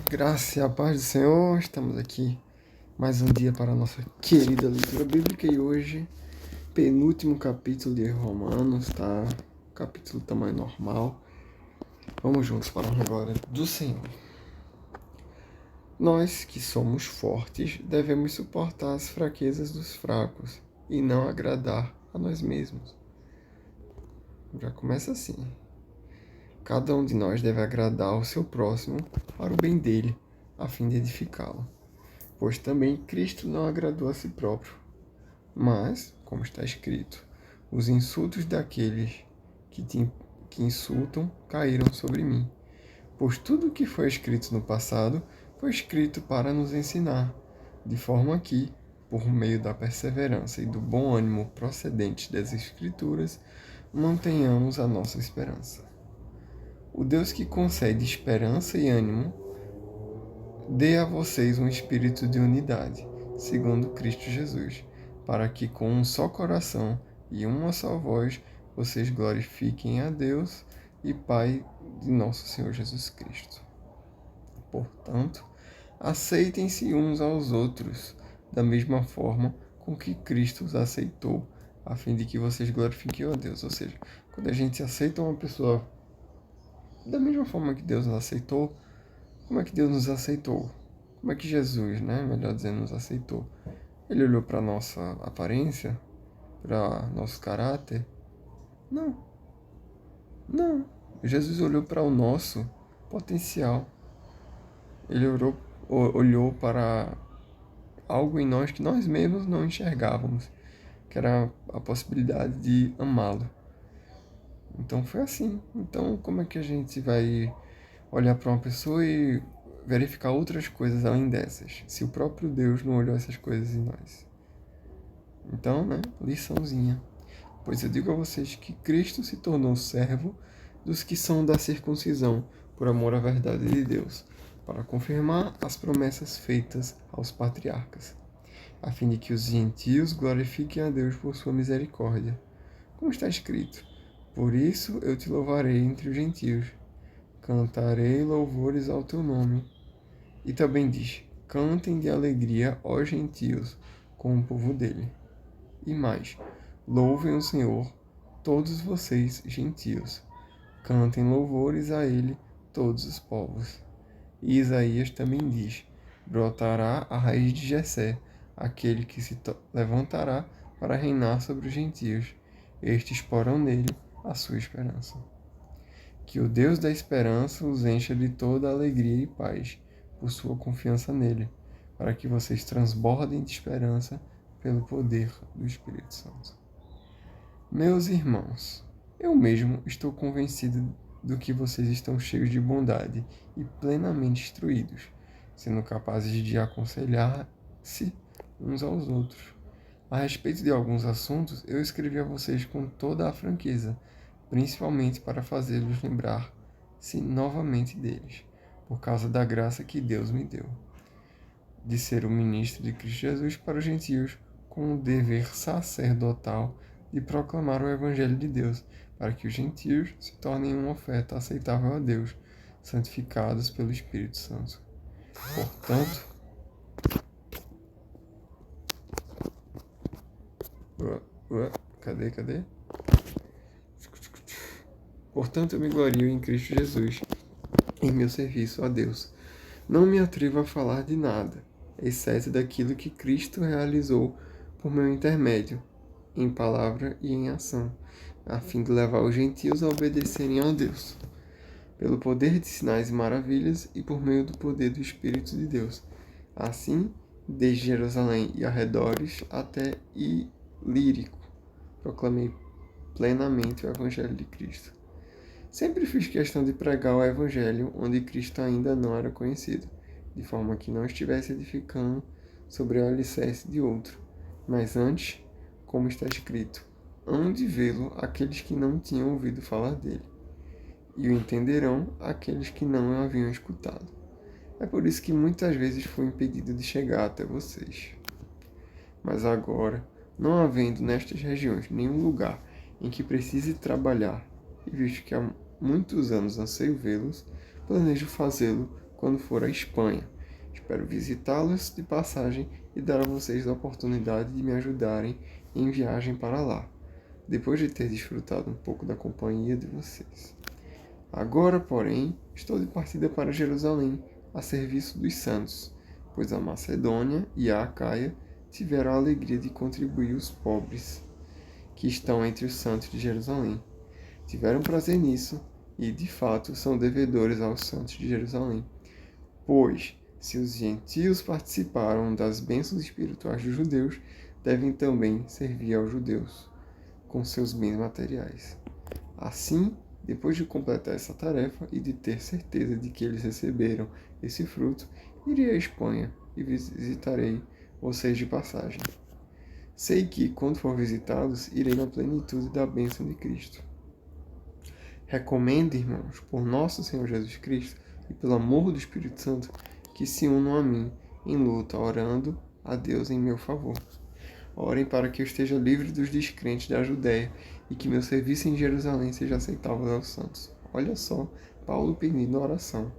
Graça e a paz do Senhor, estamos aqui mais um dia para a nossa querida leitura bíblica e hoje, penúltimo capítulo de Romanos, tá? Capítulo tamanho normal. Vamos juntos para a glória do Senhor. Nós que somos fortes devemos suportar as fraquezas dos fracos e não agradar a nós mesmos. Já começa assim. Cada um de nós deve agradar ao seu próximo para o bem dele, a fim de edificá-lo. Pois também Cristo não agradou a si próprio. Mas, como está escrito, os insultos daqueles que insultam caíram sobre mim. Pois tudo o que foi escrito no passado foi escrito para nos ensinar, de forma que, por meio da perseverança e do bom ânimo procedentes das Escrituras, mantenhamos a nossa esperança. O Deus que concede esperança e ânimo dê a vocês um espírito de unidade, segundo Cristo Jesus, para que com um só coração e uma só voz vocês glorifiquem a Deus e Pai de nosso Senhor Jesus Cristo. Portanto, aceitem-se uns aos outros da mesma forma com que Cristo os aceitou, a fim de que vocês glorifiquem a Deus. Ou seja, quando a gente aceita uma pessoa da mesma forma que Deus nos aceitou, como é que Deus nos aceitou? Como é que Jesus, melhor dizendo, nos aceitou? Ele olhou para nossa aparência, para nosso caráter? Não. Não. Jesus olhou para o nosso potencial. Ele olhou para algo em nós que nós mesmos não enxergávamos, que era a possibilidade de amá-lo. Então foi assim. Então como é que a gente vai olhar para uma pessoa e verificar outras coisas além dessas, se o próprio Deus não olhou essas coisas em nós? Então, liçãozinha. Pois eu digo a vocês que Cristo se tornou servo dos que são da circuncisão, por amor à verdade de Deus, para confirmar as promessas feitas aos patriarcas, a fim de que os gentios glorifiquem a Deus por sua misericórdia. Como está escrito: por isso eu te louvarei entre os gentios, cantarei louvores ao teu nome. E também diz: cantem de alegria, ó gentios, com o povo dele. E mais: louvem o Senhor, todos vocês gentios. Cantem louvores a ele, todos os povos. E Isaías também diz: brotará a raiz de Jessé, aquele que se levantará para reinar sobre os gentios. Estes porão nele a sua esperança. Que o Deus da esperança os encha de toda alegria e paz, por sua confiança nele, para que vocês transbordem de esperança pelo poder do Espírito Santo. Meus irmãos, eu mesmo estou convencido do que vocês estão cheios de bondade e plenamente instruídos, sendo capazes de aconselhar-se uns aos outros. A respeito de alguns assuntos, eu escrevi a vocês com toda a franqueza, principalmente para fazê-los lembrar-se novamente deles, por causa da graça que Deus me deu, de ser o ministro de Cristo Jesus para os gentios, com o dever sacerdotal de proclamar o Evangelho de Deus, para que os gentios se tornem uma oferta aceitável a Deus, santificados pelo Espírito Santo. Portanto, cadê? Portanto, eu me glorio em Cristo Jesus, em meu serviço a Deus. Não me atrevo a falar de nada, exceto daquilo que Cristo realizou por meu intermédio, em palavra e em ação, a fim de levar os gentios a obedecerem a Deus, pelo poder de sinais e maravilhas e por meio do poder do Espírito de Deus. Assim, desde Jerusalém e arredores até Ilírico, proclamei plenamente o Evangelho de Cristo. Sempre fiz questão de pregar o Evangelho onde Cristo ainda não era conhecido, de forma que não estivesse edificando sobre o alicerce de outro, mas antes, como está escrito, hão de vê-lo aqueles que não tinham ouvido falar dele, e o entenderão aqueles que não o haviam escutado. É por isso que muitas vezes fui impedido de chegar até vocês. Mas agora, não havendo nestas regiões nenhum lugar em que precise trabalhar, e visto que há muitos anos anseio vê-los, planejo fazê-lo quando for à Espanha. Espero visitá-los de passagem e dar a vocês a oportunidade de me ajudarem em viagem para lá, depois de ter desfrutado um pouco da companhia de vocês. Agora, porém, estou de partida para Jerusalém, a serviço dos santos, pois a Macedônia e a Acaia tiveram a alegria de contribuir os pobres, que estão entre os santos de Jerusalém. Tiveram prazer nisso e, de fato, são devedores aos santos de Jerusalém. Pois, se os gentios participaram das bênçãos espirituais dos judeus, devem também servir aos judeus, com seus bens materiais. Assim, depois de completar essa tarefa e de ter certeza de que eles receberam esse fruto, irei à Espanha e visitarei vocês de passagem. Sei que, quando for visitá-los, irei na plenitude da bênção de Cristo. Recomendo, irmãos, por nosso Senhor Jesus Cristo e pelo amor do Espírito Santo, que se unam a mim em luta, orando a Deus em meu favor. Orem para que eu esteja livre dos descrentes da Judéia e que meu serviço em Jerusalém seja aceitável aos santos. Olha só, Paulo pedindo oração,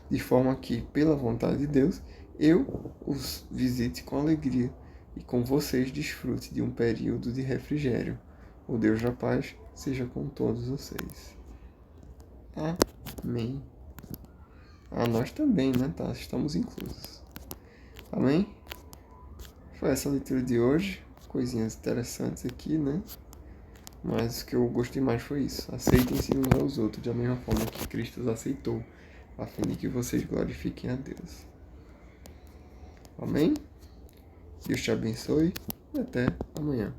de forma que, pela vontade de Deus, eu os visite com alegria e com vocês desfrute de um período de refrigério. O Deus da paz seja com todos vocês. Amém. Nós também, né? Tá? Estamos inclusos. Amém? Foi essa a leitura de hoje. Coisinhas interessantes aqui, né? Mas o que eu gostei mais foi isso. Aceitem-se uns aos outros da mesma forma que Cristo os aceitou, a fim de que vocês glorifiquem a Deus. Amém? Deus te abençoe e até amanhã.